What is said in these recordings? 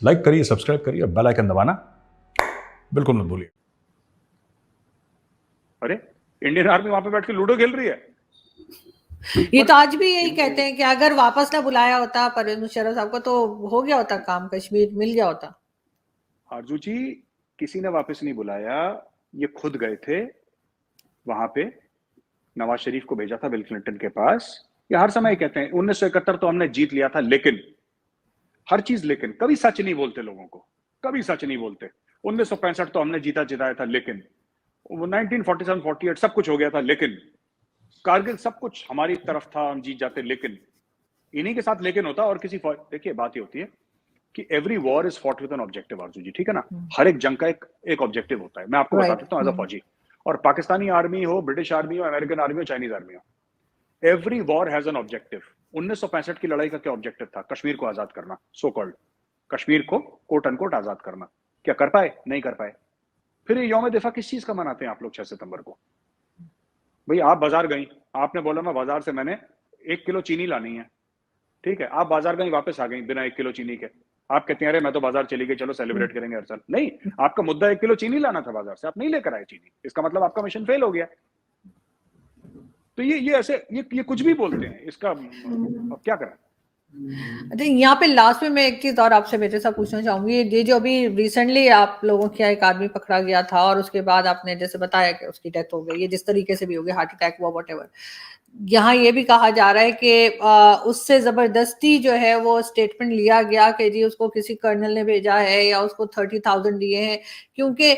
Like करिए, subscribe करिए, bell icon दबाना बिल्कुल मत भूलिए। अरे इंडियन आर्मी वहां पे बैठ के लूडो खेल रही है। ये तो आज भी यही कहते हैं कि अगर वापस ना बुलाया होता परवेज मुशर्रफ साहब को तो हो गया होता काम, कश्मीर मिल गया होता। आरजू जी, किसी ने वापस नहीं बुलाया, ये खुद गए थे वहां पे। नवाज शरीफ को भेजा था बिल क्लिंटन के पास। ये हर समय कहते हैं 1971 तो हमने जीत लिया था, लेकिन हर चीज लेकिन, कभी सच नहीं बोलते लोगों को, कभी सच नहीं बोलते। 1965 तो हमने जीता जिताया था, लेकिन 1947 48 सब कुछ हो गया था, लेकिन कारगिल सब कुछ हमारी तरफ था, हम जीत जाते, लेकिन इन्हीं के साथ लेकिन होता। और किसी देखिए बात ये होती है कि every war is fought with an objective आरजू जी, ठीक है ना। हर एक जंग का एक ऑब्जेक्टिव होता है। मैं आपको बता देता हूँ एज अ फौजी, और पाकिस्तानी आर्मी हो, ब्रिटिश आर्मी हो, अमेरिकन आर्मी हो, चाइनीज आर्मी हो, every war has an objective. 1965 की लड़ाई का क्या ऑब्जेक्टिव था? कश्मीर को आजाद करना, सो कॉल्ड कश्मीर को कोट अनकोट आजाद करना। क्या कर पाए? नहीं कर पाए। फिर ये यौम दिफा किस चीज का मनाते हैं आप लोग 6 सितंबर को? भाई आप बाजार गई, आपने बोला मैं बाजार से मैंने 1 किलो चीनी लानी है, ठीक है, आप बाजार गई, वापस आ गई बिना 1 किलो चीनी के। आप कहते हैं अरे मैं तो बाजार चली गई, चलो सेलिब्रेट करेंगे हर साल। नहीं, आपका मुद्दा 1 किलो चीनी लाना था बाजार से, आप नहीं लेकर आए चीनी, इसका मतलब आपका मिशन फेल हो गया। तो ये ऐसे ये कुछ भी बोलते हैं, इसका अब क्या करें। अच्छा, यहाँ पे लास्ट में मैं एक चीज और आपसे बेटे साहब पूछना चाहूंगी। ये जो अभी रिसेंटली आप लोगों के यहाँ एक आदमी पकड़ा गया था और उसके बाद आपने जैसे बताया कि उसकी डेथ हो गई, ये जिस तरीके से भी हो गई, हार्ट अटैक हुआ, व्हाटएवर, यहाँ ये भी कहा जा रहा है कि उससे जबरदस्ती जो है वो स्टेटमेंट लिया गया कि जी उसको किसी कर्नल ने भेजा है या उसको 30,000 दिए हैं। क्योंकि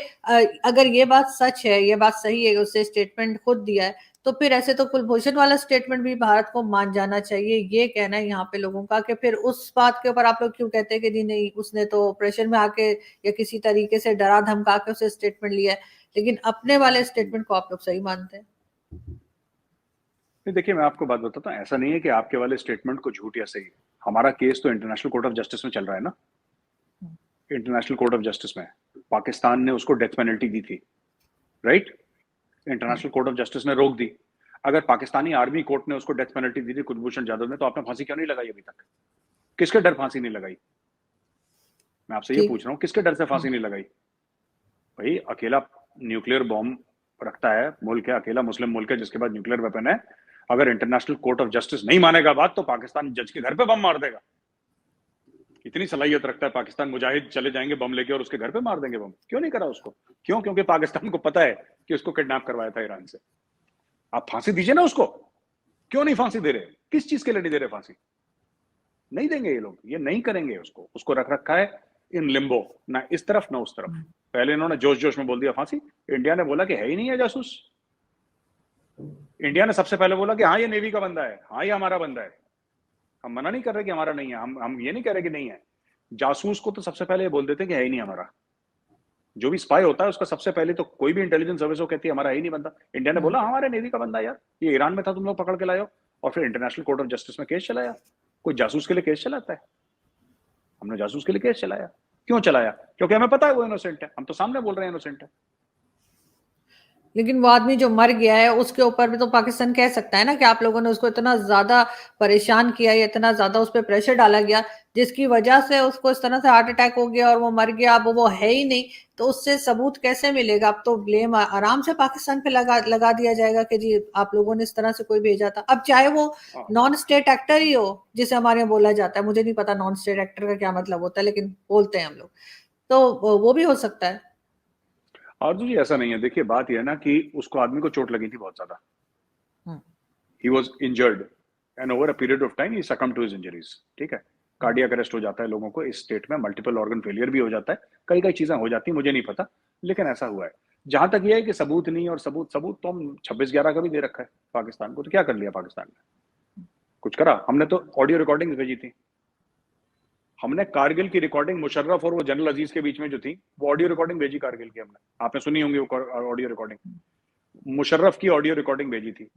अगर ये बात सच है, ये बात सही है, उससे स्टेटमेंट खुद दिया है, तो फिर ऐसे तो कुलभूषण वाला स्टेटमेंट भी भारत को मान जाना चाहिए। ये कहना है यहाँ पे लोगों का कि फिर उस बात के ऊपर आप लोग क्यों कहते हैं कि जी नहीं, उसने तो प्रेशर में आके या किसी तरीके से डरा धमका के उसे स्टेटमेंट लिया है, लेकिन अपने वाले स्टेटमेंट को आप लोग सही मानते हैं। देखिए मैं आपको बात बताता हूँ, ऐसा नहीं है कि आपके वाले स्टेटमेंट को झूठ या सही। हमारा केस तो इंटरनेशनल कोर्ट ऑफ जस्टिस में चल रहा है ना। इंटरनेशनल कोर्ट ऑफ जस्टिस में पाकिस्तान ने उसको डेथ पेनल्टी दी थी, right. International court of justice ने रोक दी। अगर पाकिस्तानी आर्मी कोर्ट ने उसको डेथ पेनल्टी दी थी कुलभूषण जाधव ने, तो आपने फांसी क्यों नहीं लगाई अभी तक? किसके डर फांसी नहीं लगाई? मैं आपसे ये पूछ रहा हूँ, किसके डर से फांसी नहीं लगाई? भाई अकेला न्यूक्लियर बॉम्ब रखता है मुल्क है, अकेला मुस्लिम मुल्क है जिसके पास न्यूक्लियर वेपन है। अगर इंटरनेशनल कोर्ट ऑफ जस्टिस नहीं मानेगा बात, तो पाकिस्तान जज के घर पे बम मार देगा। इतनी सलाहियत रखता है पाकिस्तान, मुजाहिद चले जाएंगे बम लेके और उसके घर पे मार देंगे बम। क्यों नहीं करा उसको? क्यों? क्योंकि पाकिस्तान को पता है कि उसको किडनैप करवाया था ईरान से। आप फांसी दीजिए ना उसको। क्यों नहीं फांसी दे रहे? किस चीज के लिए नहीं दे रहे फांसी? नहीं देंगे ये लोग, ये नहीं करेंगे। उसको रख रखा है इन लिम्बो, ना इस तरफ ना उस तरफ। पहले इन्होंने जोश जोश में बोल दिया फांसी, इंडिया ने बोला कि है ही नहीं है जासूस। इंडिया ने सबसे पहले बोला कि हाँ ये नेवी का बंदा है, हाँ ये हमारा बंदा है। हम मना नहीं कर रहे कि हमारा नहीं है, हम ये नहीं कह रहे कि नहीं है। जासूस को तो सबसे पहले ये बोल देते कि है ही नहीं हमारा। जो भी स्पाई होता है उसका सबसे पहले तो कोई भी इंटेलिजेंस सर्विस हो कहती है हमारा है ही नहीं बंदा। इंडिया ने बोला हमारे नेवी का बंदा यार, ये ईरान में था, तुम लोग पकड़ के लाए हो। और फिर इंटरनेशनल कोर्ट ऑफ जस्टिस में केस चलाया। कोई जासूस के लिए केस चलाता है? हमने जासूस के लिए केस चलाया। क्यों चलाया? क्योंकि हमें पता है वो इनोसेंट है। हम तो सामने बोल रहे हैं इनोसेंट है। लेकिन वो आदमी जो मर गया है उसके ऊपर भी तो पाकिस्तान कह सकता है ना कि आप लोगों ने उसको इतना ज्यादा परेशान किया या इतना ज्यादा उस पर प्रेशर डाला गया जिसकी वजह से उसको इस तरह से हार्ट अटैक हो गया और वो मर गया। अब वो है ही नहीं, तो उससे सबूत कैसे मिलेगा? अब तो ब्लेम आराम से पाकिस्तान पे लगा दिया जाएगा कि जी आप लोगों ने इस तरह से कोई भेजा था। अब चाहे वो नॉन स्टेट एक्टर ही हो, जिसे हमारे यहाँ बोला जाता है, मुझे नहीं पता नॉन स्टेट एक्टर का क्या मतलब होता है, लेकिन बोलते हैं हम लोग, तो वो भी हो सकता है। और जी ऐसा नहीं है। देखिए बात यह है ना कि उसको आदमी को चोट लगी थी बहुत ज्यादा। He was injured and over a period of time he succumbed to his injuries, ठीक है। कार्डियक अरेस्ट हो जाता है लोगों को इस स्टेट में, मल्टीपल ऑर्गन फेलियर भी हो जाता है, कई कई चीजें हो जाती है, मुझे नहीं पता, लेकिन ऐसा हुआ है। जहां तक यह है कि सबूत नहीं, और सबूत तो हम 26/11 का भी दे रखा है पाकिस्तान को। तो क्या कर लिया पाकिस्तान ने? कुछ करा? हमने तो ऑडियो रिकॉर्डिंग भेजी थी। हमने कारगिल की रिकॉर्डिंग, मुशर्रफ और वो जनरल अजीज के बीच में जो थी, वो ऑडियो रिकॉर्डिंग भेजी कारगिल की हमने। आपने सुनी होंगी वो ऑडियो रिकॉर्डिंग। मुशर्रफ की ऑडियो रिकॉर्डिंग भेजी थी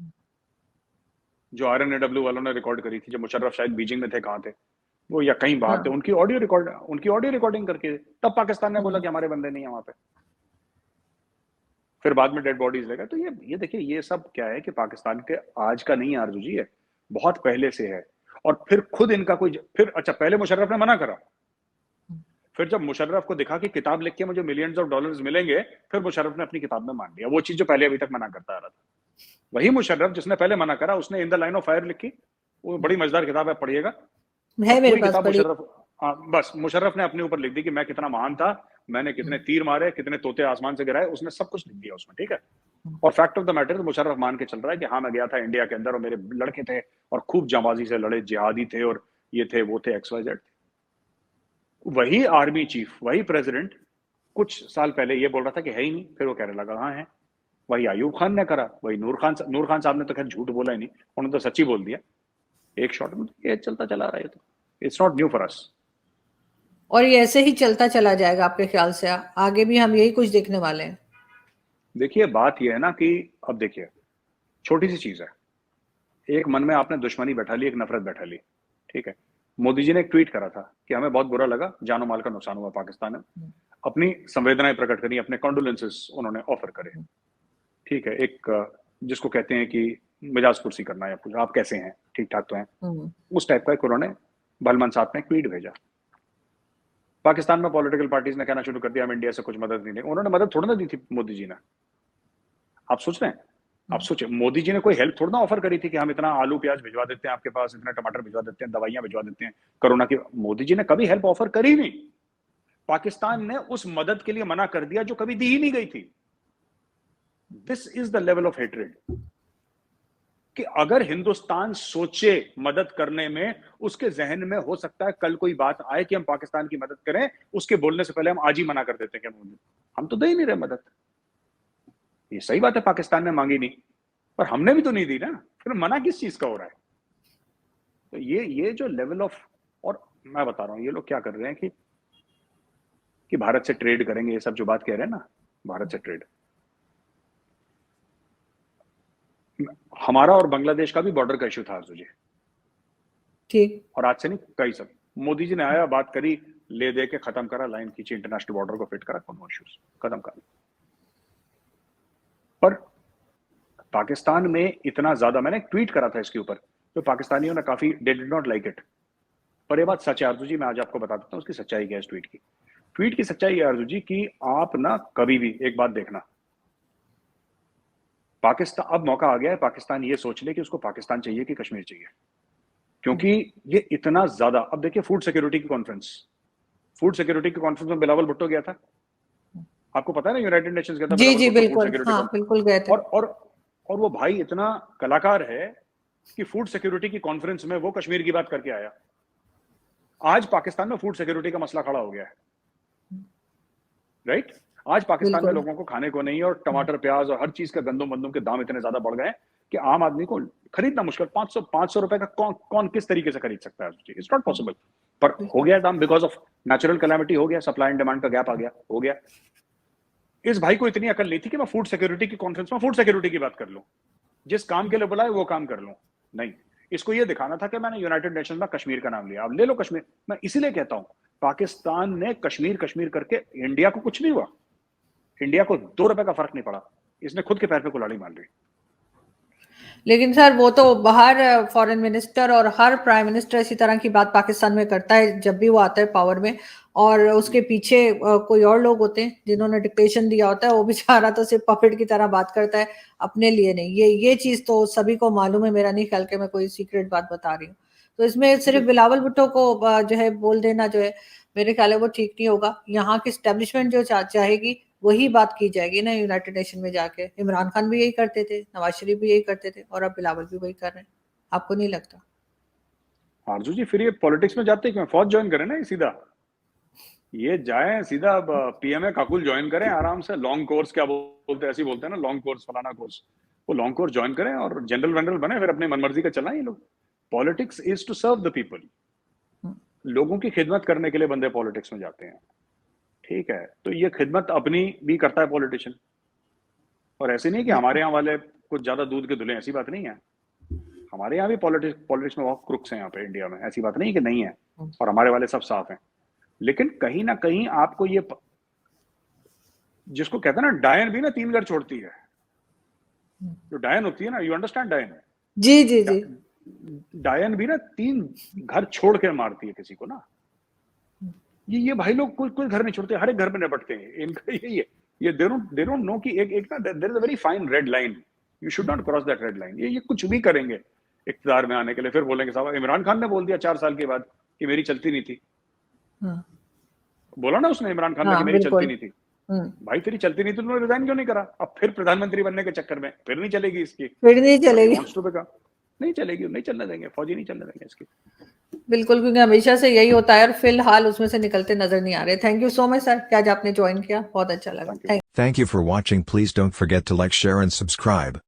जो RNAW वालों ने रिकॉर्ड करी थी, जब मुशर्रफ शायद बीजिंग में थे, कहाँ थे वो, या कहीं बाहर थे। उनकी ऑडियो रिकॉर्डिंग करके तब पाकिस्तान ने बोला कि हमारे बंदे नहीं है वहां पे। फिर बाद में डेड बॉडीज लगा। तो ये देखिए, ये सब क्या है कि पाकिस्तान के आज का नहीं आरजू जी है, बहुत पहले से है। और फिर खुद इनका कोई फिर अच्छा, पहले मुशर्रफ ने मना करा, फिर जब मुशर्रफ को दिखा कि किताब लिख के मुझे मिलियंस ऑफ डॉलर्स मिलेंगे, फिर मुशर्रफ ने अपनी किताब में मान लिया वो चीज जो पहले अभी तक मना करता आ रहा था। वही मुशर्रफ जिसने पहले मना करा, उसने in the line of fire लिखी, वो बड़ी मजेदार किताब है, पढ़िएगा। है मेरे पूरी पास किताब पढ़ी। मुशर्रफ, बस मुशर्रफ ने अपने ऊपर लिख दी कि मैं कितना महान था, मैंने कितने तीर मारे, कितने तोते आसमान से गिराए, उसने सब कुछ लिख दिया उसमें, ठीक है। और फैक्ट ऑफ द मैटर, तो मुशर्रफ मान के चल रहा है कि हाँ मैं गया था इंडिया के अंदर और मेरे लड़के थे और खूब जांबाजी से लड़े, जिहादी थे और ये थे वो थे, XYZ। वही आर्मी चीफ, वही प्रेसिडेंट कुछ साल पहले ये बोल रहा था कि है ही नहीं, फिर वो कहने लगा हाँ है। वही अयूब खान ने करा, वही नूर खान साहब ने तो खैर झूठ बोला ही नहीं, उन्होंने तो सच्ची बोल दिया एक शॉट में। ये चलता चला रहा है, तो it's not new for us. और ये ऐसे ही चलता चला जाएगा आपके ख्याल से? आगे भी हम यही कुछ देखने वाले हैं? देखिए बात यह है ना कि अब देखिए, छोटी सी चीज है, एक मन में आपने दुश्मनी बैठा ली, एक नफरत बैठा ली, ठीक है। मोदी जी ने एक ट्वीट करा था कि हमें बहुत बुरा लगा, जानो माल का नुकसान हुआ पाकिस्तान में, अपनी संवेदनाएं प्रकट करी, अपने कॉन्डोलेंसेस उन्होंने ऑफर करे, ठीक है। एक जिसको कहते हैं कि मिजाज कुर्सी करना या कुछ, आप कैसे हैं, ठीक ठाक तो हैं, उस टाइप का एक उन्होंने भलमन साहब ने ट्वीट भेजा। पाकिस्तान में पॉलिटिकल पार्टीज ने कहना शुरू कर दिया हम इंडिया से कुछ मदद नहीं लेंगे। उन्होंने मदद थोड़ी ना दी थी मोदी जी ने, आप सोच रहे हैं? आप सोचे मोदी जी ने कोई हेल्प थोड़ा ना ऑफर करी थी कि हम इतना आलू प्याज भिजवा देते हैं आपके पास, इतना टमाटर भिजवा देते हैं, दवाइयां भिजवा देते हैं कोरोना की। मोदी जी ने कभी हेल्प ऑफर करी नहीं। पाकिस्तान ने उस मदद के लिए मना कर दिया जो कभी दी ही नहीं गई थी। This is the level of hatred कि अगर हिंदुस्तान सोचे मदद करने में, उसके जहन में हो सकता है कल कोई बात आए कि हम पाकिस्तान की मदद करें, उसके बोलने से पहले हम आज ही मना कर देते हैं कि हम तो दे ही नहीं रहे मदद। ये सही बात है, पाकिस्तान ने मांगी नहीं, पर हमने भी तो नहीं दी ना, फिर मना किस चीज का हो रहा है? तो ये जो लेवल ऑफ, और मैं बता रहा हूं ये लोग क्या कर रहे हैं कि भारत से ट्रेड करेंगे, ये सब जो बात कह रहे हैं ना, भारत से ट्रेड। हमारा और बांग्लादेश का भी बॉर्डर का इश्यू था अर्जुन जी, ठीक। और आज से नहीं, कई सब मोदी जी ने आया, बात करी, ले दे के खत्म करा, लाइन खींची, इंटरनेशनल बॉर्डर को फिट करा, कोनो इश्यूज खत्म कर। पर पाकिस्तान में इतना ज्यादा, मैंने एक ट्वीट करा था इसके ऊपर, तो पाकिस्तानियों ने काफी डिड नॉट लाइक इट, पर ये बात सच है अर्जुन जी, मैं आज आपको बता देता हूँ उसकी सच्चाई क्या है। इस ट्वीट की सच्चाई है अर्जुन जी कि आप ना कभी भी एक बात देखना, पाकिस्तान, अब मौका आ गया है पाकिस्तान ये सोच ले कि उसको पाकिस्तान चाहिए कि कश्मीर चाहिए, क्योंकि ये इतना ज्यादा। अब देखिए फूड सिक्योरिटी की कॉन्फ्रेंस में बिलावल भुट्टो गया था, आपको पता है ना, यूनाइटेड नेशंस गया था जी जी बिलावल भुट्टो, फूड बिल्कुल, सिक्योरिटी हाँ बिल्कुल गए थे। और वो भाई इतना कलाकार है कि फूड सिक्योरिटी की कॉन्फ्रेंस में वो कश्मीर की बात करके आया। आज पाकिस्तान में फूड सिक्योरिटी का मसला खड़ा हो गया है, राइट? आज पाकिस्तान में लोगों को खाने को नहीं, और टमाटर प्याज और हर चीज का गंदम बंदम के दाम इतने ज्यादा बढ़ गए कि आम आदमी को खरीदना मुश्किल। 500 रुपए का कौन किस तरीके से खरीद सकता है? It's not possible. पर हो गया दाम, बिकॉज ऑफ नेचुरल कैलामिटी हो गया, सप्लाई एंड डिमांड का गैप आ गया, हो गया। इस भाई को इतनी अकल नहीं थी कि मैं फूड सिक्योरिटी की कॉन्फ्रेंस में फूड सिक्योरिटी की बात कर लूं, जिस काम के लिए बुलाए वो काम कर लूं। नहीं, इसको ये दिखाना था कि मैंने यूनाइटेड नेशंस में कश्मीर का नाम लिया, अब ले लो कश्मीर। मैं इसीलिए कहता हूं पाकिस्तान ने कश्मीर करके इंडिया को कुछ नहीं हुआ, इंडिया को 2 रुपए का फर्क नहीं पड़ा, इसने खुद के पैर पे कुल्हाड़ी मार ली। लेकिन सर वो तो बाहर फॉरेन मिनिस्टर और हर प्राइम मिनिस्टर इसी तरह की बात पाकिस्तान में करता है जब भी वो आता है पावर में, और उसके पीछे कोई और लोग होते हैं जिन्होंने डिक्टेशन दिया होता है, वो बेचारा तो सिर्फ पपेट की तरह बात करता है, अपने लिए नहीं। ये चीज तो सभी को मालूम है, मेरा नहीं ख्याल कि मैं कोई सीक्रेट बात बता रही हूँ। तो इसमें सिर्फ बिलावल भुट्टो को जो है बोल देना जो है, मेरे ख्याल है वो ठीक नहीं होगा। यहाँ की स्टैब्लिशमेंट जो चाहेगी वही बात की जाएगी ना यूनाइटेड नेशन में जाके। इमरान खान भी यही करते थे, नवाज शरीफ भी यही करते थे, और अब बिलावल भी वही कर रहे हैं। आपको नहीं लगता? आरजू जी फिर ये पॉलिटिक्स में जाते क्यों? फौज ज्वाइन करें ना, सीधा ये जाए, सीधा पीएमए काकुल ज्वाइन करें आराम से, लॉन्ग कोर्स क्या बोलते हैं, ऐसे बोलते हैं ना, लॉन्ग कोर्स फलाना कोर्स, वो लॉन्ग कोर्स ज्वाइन करें और जनरल वेनरल बने, फिर अपनी मनमर्जी का चलाएं ये लोग। Politics is to serve the people, लोगों की खिदमत करने के लिए बंदे पॉलिटिक्स में जाते हैं, ठीक है। तो ये खिदमत अपनी भी करता है पॉलिटिशियन, और ऐसे नहीं कि हमारे यहाँ वाले कुछ ज्यादा दूध के धुले, ऐसी बात नहीं है। हमारे यहाँ भी पॉलिटिक्स में बहुत क्रुक्स हैं यहाँ पे इंडिया में, ऐसी बात नहीं कि नहीं है, और हमारे वाले सब साफ हैं। लेकिन कहीं ना कहीं आपको ये, जिसको कहते हैं ना डायन भी ना 3 घर छोड़ती है, जो डायन होती है ना, यू अंडरस्टैंड डायन? जी जी जी। डायन भी ना 3 घर छोड़ के मारती है किसी को ना, ये भाई लोग कोई घर नहीं छोड़ते, हर एक घर में निपटते हैं, इनका यही है। ये दे डोंट नो कि एक ना there is a very fine red line, you should not cross that red line. ये कुछ भी करेंगे इख्तियार में आने के लिए, फिर बोलेंगे साहब इमरान खान ने बोल दिया 4 साल के बाद कि मेरी चलती नहीं थी। बोला ना उसने, इमरान खान ने कि मेरी चलती नहीं थी। भाई तेरी चलती नहीं तो तुमने रिजाइन क्यों नहीं करा? अब फिर प्रधानमंत्री बनने के चक्कर में फिर नहीं चलेगी इसकी, फिर नहीं चलेगी, नहीं चलेगी, नहीं चलने देंगे, फौजी नहीं चलने देंगे इसकी। बिल्कुल, क्योंकि हमेशा से यही होता है और फिलहाल उसमें से निकलते नजर नहीं आ रहे। Thank you so much sir कि आज आपने ज्वाइन किया, बहुत अच्छा लगा। Thank you for watching. Please don't forget to like, share and subscribe.